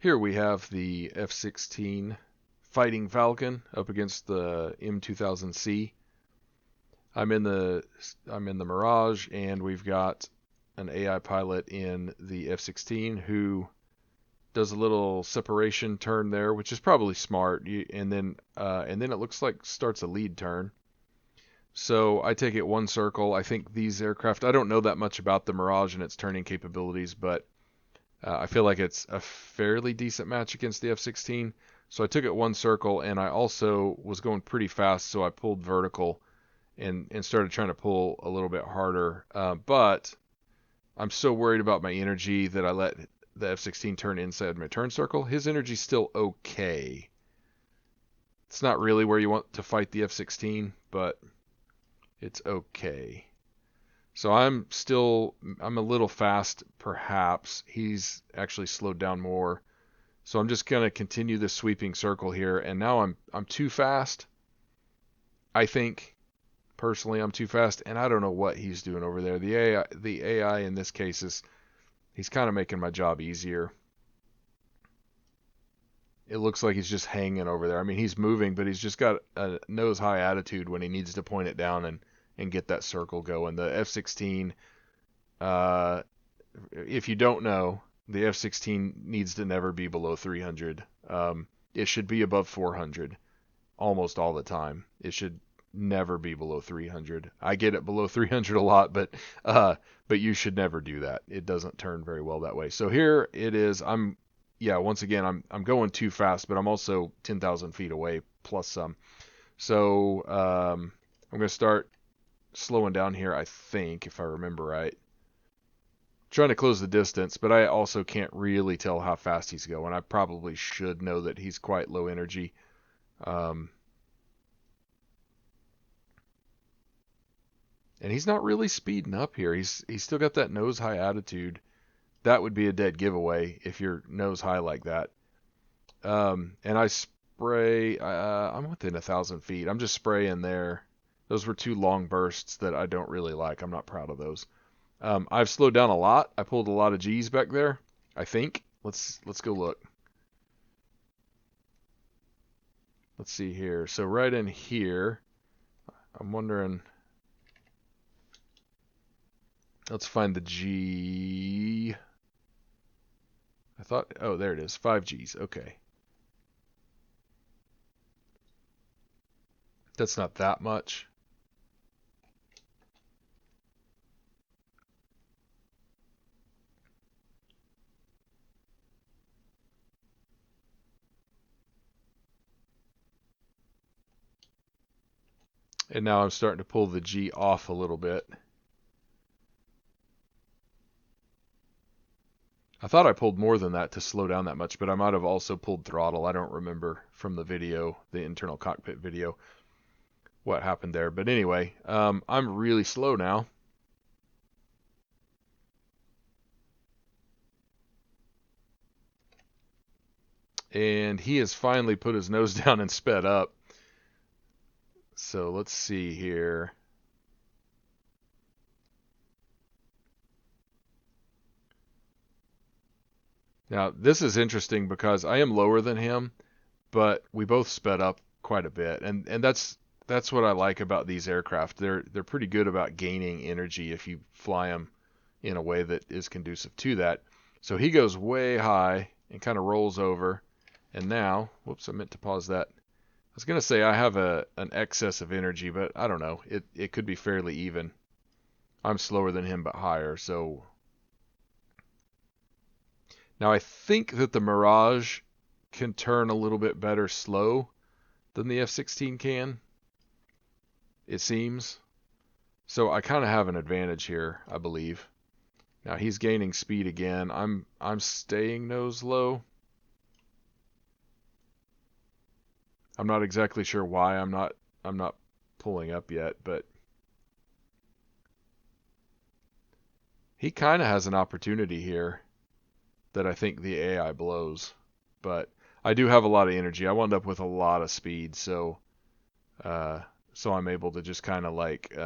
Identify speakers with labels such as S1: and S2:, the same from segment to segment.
S1: Here we have the F-16 Fighting Falcon up against the M2000C. I'm in the Mirage, and we've got an AI pilot in the F-16 who does a little separation turn there, which is probably smart. And then it looks like starts a lead turn. So I take it one circle. I think these aircraft, I don't know that much about the Mirage and its turning capabilities, but I feel like it's a fairly decent match against the F-16. So I took it one circle, and I also was going pretty fast, so I pulled vertical and started trying to pull a little bit harder. But I'm so worried about my energy that I let the F-16 turn inside my turn circle. His energy's still okay. It's not really where you want to fight the F-16, but it's okay. So I'm a little fast, perhaps. He's actually slowed down more. So I'm just going to continue this sweeping circle here, and now I'm too fast. I think, personally, I'm too fast, and I don't know what he's doing over there. The AI in this case he's kind of making my job easier. It looks like he's just hanging over there. I mean, he's moving, but he's just got a nose-high attitude when he needs to point it down and get that circle going. The F-16, if you don't know, the F-16 needs to never be below 300. It should be above 400 almost all the time. It should never be below 300. I get it below 300 a lot, but you should never do that. It doesn't turn very well that way. So here it is. Once again, I'm going too fast, but I'm also 10,000 feet away plus some. So I'm going to start slowing down here, I think, if I remember right. Trying to close the distance, but I also can't really tell how fast he's going. I probably should know that he's quite low energy. And he's not really speeding up here. He's still got that nose high attitude. That would be a dead giveaway if you're nose high like that. And I spray. I'm within 1,000 feet. I'm just spraying there. Those were two long bursts that I don't really like. I'm not proud of those. I've slowed down a lot. I pulled a lot of G's back there, I think. Let's go look. Let's see here. So right in here, I'm wondering. Let's find the G. I thought, oh, there it is. 5 G's. Okay. That's not that much. And now I'm starting to pull the G off a little bit. I thought I pulled more than that to slow down that much, but I might have also pulled throttle. I don't remember from the video, the internal cockpit video, what happened there. But anyway, I'm really slow now. And he has finally put his nose down and sped up. So let's see here. Now, this is interesting because I am lower than him, but we both sped up quite a bit. And that's what I like about these aircraft. They're pretty good about gaining energy if you fly them in a way that is conducive to that. So he goes way high and kind of rolls over. And now, whoops, I meant to pause that. I was going to say I have an excess of energy, but I don't know. It could be fairly even. I'm slower than him, but higher. So now I think that the Mirage can turn a little bit better slow than the F-16 can. It seems. So I kind of have an advantage here, I believe. Now he's gaining speed again. I'm staying nose low. I'm not exactly sure why I'm not pulling up yet, but he kind of has an opportunity here that I think the AI blows. But I do have a lot of energy. I wound up with a lot of speed, so I'm able to just kind of like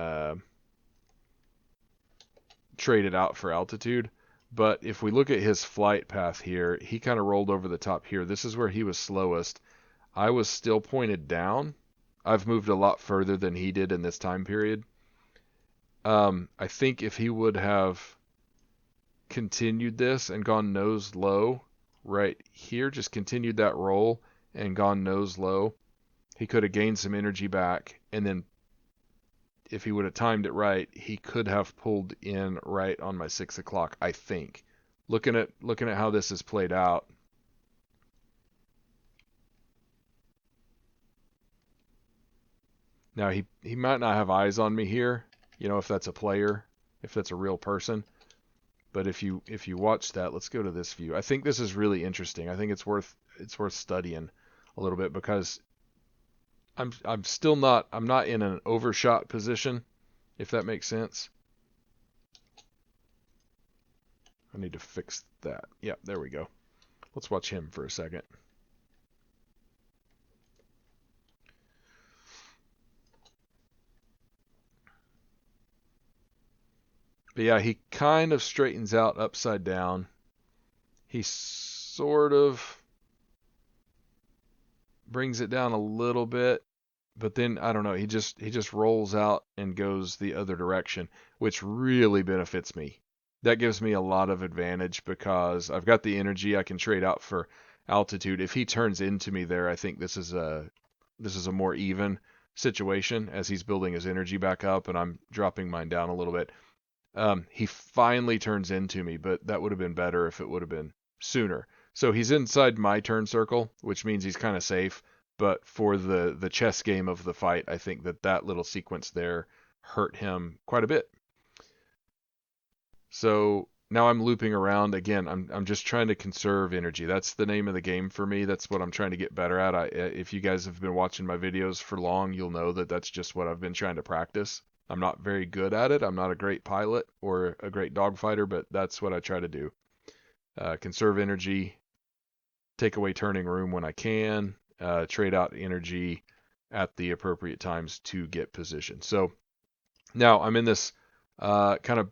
S1: trade it out for altitude. But if we look at his flight path here, he kind of rolled over the top here. This is where he was slowest. I was still pointed down. I've moved a lot further than he did in this time period. I think if he would have continued this and gone nose low right here, just continued that roll and gone nose low, he could have gained some energy back, and then if he would have timed it right, he could have pulled in right on my 6 o'clock, I think. Looking at how this is played out. Now he might not have eyes on me here, you know, if that's a player, if that's a real person. But if you watch that, let's go to this view. I think this is really interesting. I think it's worth studying a little bit, because I'm not in an overshot position, if that makes sense. I need to fix that. Yeah, there we go. Let's watch him for a second. But yeah, he kind of straightens out upside down. He sort of brings it down a little bit, but then I don't know, he just rolls out and goes the other direction, which really benefits me. That gives me a lot of advantage because I've got the energy I can trade out for altitude. If he turns into me there, I think this is a more even situation as he's building his energy back up and I'm dropping mine down a little bit. He finally turns into me, but that would have been better if it would have been sooner. So he's inside my turn circle, which means he's kind of safe. But for the chess game of the fight, I think that little sequence there hurt him quite a bit. So now I'm looping around again. I'm just trying to conserve energy. That's the name of the game for me. That's what I'm trying to get better at. If you guys have been watching my videos for long, you'll know that that's just what I've been trying to practice. I'm not very good at it. I'm not a great pilot or a great dogfighter, but that's what I try to do. Conserve energy, take away turning room when I can, trade out energy at the appropriate times to get position. So now I'm in this kind of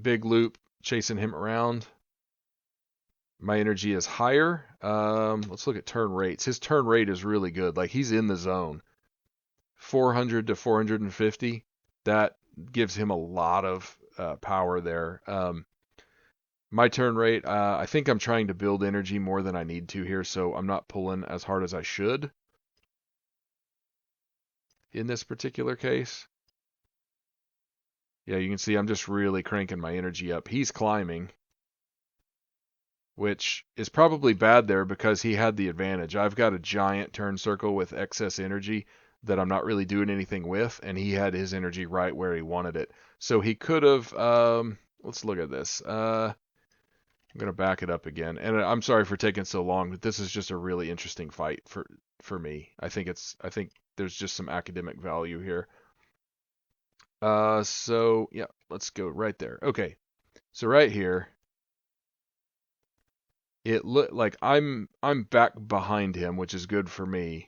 S1: big loop chasing him around. My energy is higher. Let's look at turn rates. His turn rate is really good. Like, he's in the zone. 400 to 450. That gives him a lot of power there. My turn rate, I think I'm trying to build energy more than I need to here, so I'm not pulling as hard as I should in this particular case. Yeah, you can see I'm just really cranking my energy up. He's climbing, which is probably bad there because he had the advantage. I've got a giant turn circle with excess energy that I'm not really doing anything with, and he had his energy right where he wanted it. So he could have, let's look at this. I'm going to back it up again. And I'm sorry for taking so long, but this is just a really interesting fight for me. I think there's just some academic value here. So yeah, let's go right there. Okay. So right here, it look like I'm back behind him, which is good for me.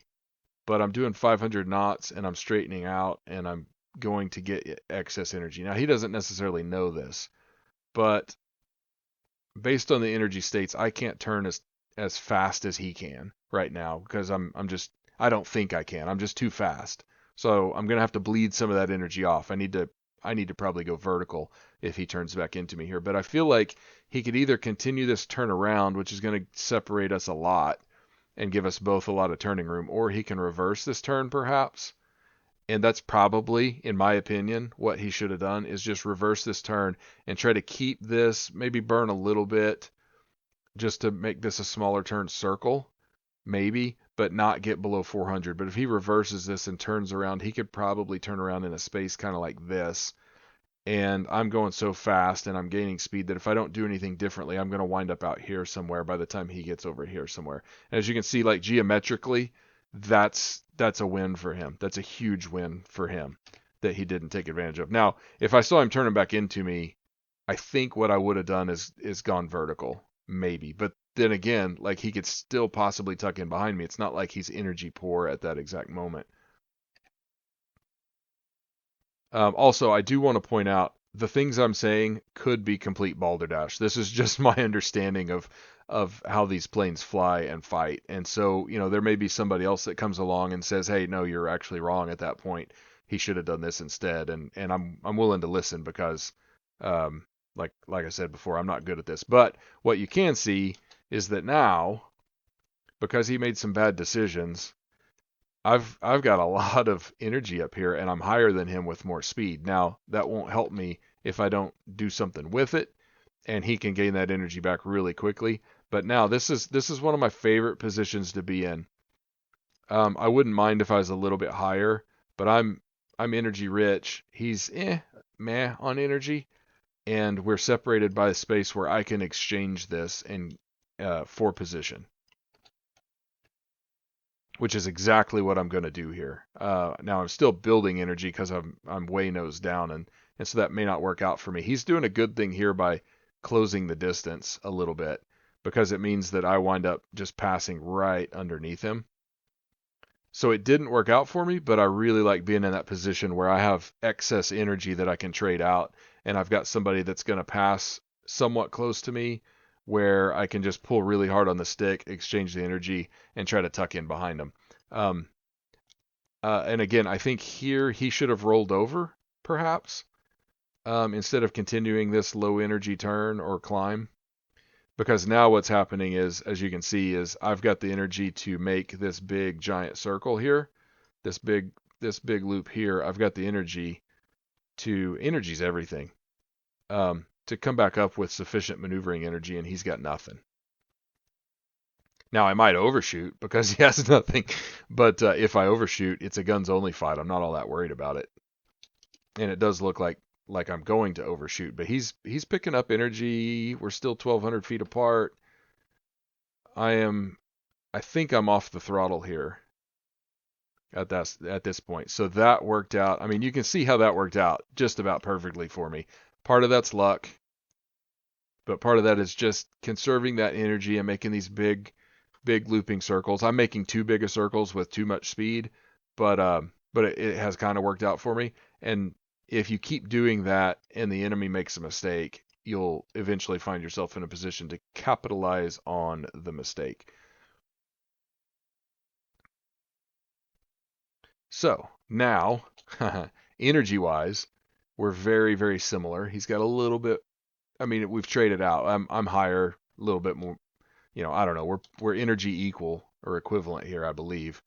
S1: But I'm doing 500 knots and I'm straightening out and I'm going to get excess energy. Now he doesn't necessarily know this, but based on the energy states, I can't turn as fast as he can right now because I don't think I can. I'm just too fast. So I'm gonna have to bleed some of that energy off. I need to probably go vertical if he turns back into me here. But I feel like he could either continue this turn around, which is going to separate us a lot and give us both a lot of turning room, or he can reverse this turn perhaps. And that's probably, in my opinion, what he should have done is just reverse this turn and try to keep this, maybe burn a little bit just to make this a smaller turn circle, maybe, but not get below 400. But if he reverses this and turns around, he could probably turn around in a space kind of like this. And I'm going so fast and I'm gaining speed that if I don't do anything differently, I'm going to wind up out here somewhere by the time he gets over here somewhere. And as you can see, like geometrically, that's a win for him. That's a huge win for him that he didn't take advantage of. Now, if I saw him turning back into me, I think what I would have done is gone vertical, maybe. But then again, like, he could still possibly tuck in behind me. It's not like he's energy poor at that exact moment. Also, I do want to point out, the things I'm saying could be complete balderdash. This is just my understanding of how these planes fly and fight. And so, there may be somebody else that comes along and says, "Hey, no, you're actually wrong at that point. He should have done this instead." And I'm willing to listen because, um, like I said before, I'm not good at this. But what you can see is that now, because he made some bad decisions, I've got a lot of energy up here, and I'm higher than him with more speed. Now, that won't help me if I don't do something with it, and he can gain that energy back really quickly. But now this is one of my favorite positions to be in. I wouldn't mind if I was a little bit higher, but I'm energy rich. He's meh on energy, and we're separated by a space where I can exchange this and for position, which is exactly what I'm going to do here. Now I'm still building energy because I'm way nose down, and so that may not work out for me. He's doing a good thing here by closing the distance a little bit because it means that I wind up just passing right underneath him. So it didn't work out for me, but I really like being in that position where I have excess energy that I can trade out, and I've got somebody that's going to pass somewhat close to me where I can just pull really hard on the stick, exchange the energy, and try to tuck in behind him. Um, and again, I think here he should have rolled over, perhaps, instead of continuing this low energy turn or climb. Because now what's happening is, as you can see, is I've got the energy to make this big giant circle here, this big loop here. I've got the energy energy's everything, to come back up with sufficient maneuvering energy, and he's got nothing. Now I might overshoot because he has nothing, but if I overshoot, it's a guns only fight. I'm not all that worried about it, and it does look like I'm going to overshoot, but he's picking up energy. We're still 1,200 feet apart. I think I'm off the throttle here at this point. So that worked out. I mean, you can see how that worked out just about perfectly for me. Part of that's luck, but part of that is just conserving that energy and making these big looping circles. I'm making too big of circles with too much speed, but it has kind of worked out for me. And if you keep doing that and the enemy makes a mistake, you'll eventually find yourself in a position to capitalize on the mistake. So now, energy-wise, we're very, very similar. He's got a little bit. I mean, we've traded out. I'm higher, a little bit more. I don't know. We're energy equal or equivalent here, I believe.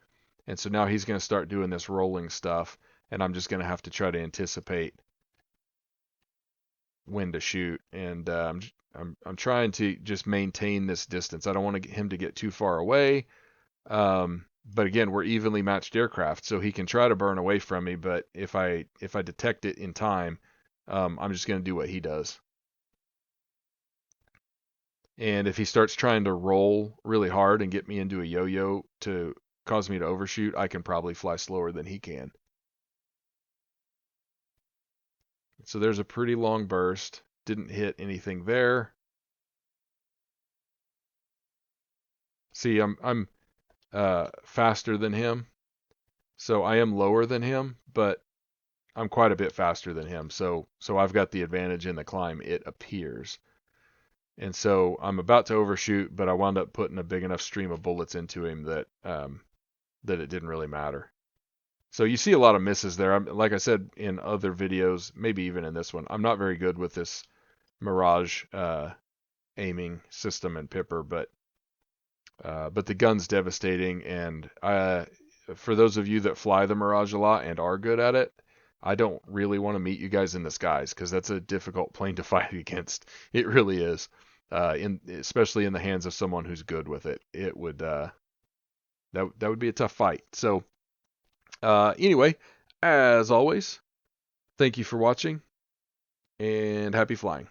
S1: And so now he's going to start doing this rolling stuff, and I'm just going to have to try to anticipate when to shoot. And I'm trying to just maintain this distance. I don't want him to get too far away. But again, we're evenly matched aircraft, so he can try to burn away from me. But if I detect it in time, I'm just going to do what he does. And if he starts trying to roll really hard and get me into a yo-yo to cause me to overshoot, I can probably fly slower than he can. So there's a pretty long burst. Didn't hit anything there. See, I'm faster than him. So I am lower than him, but I'm quite a bit faster than him. So I've got the advantage in the climb, it appears. And so I'm about to overshoot, but I wound up putting a big enough stream of bullets into him that it didn't really matter. So you see a lot of misses there. Like I said in other videos, maybe even in this one, I'm not very good with this Mirage aiming system and Pipper, but the gun's devastating. And for those of you that fly the Mirage a lot and are good at it, I don't really want to meet you guys in the skies because that's a difficult plane to fight against. It really is. Especially in the hands of someone who's good with it, it would that would be a tough fight. So anyway, as always, thank you for watching and happy flying.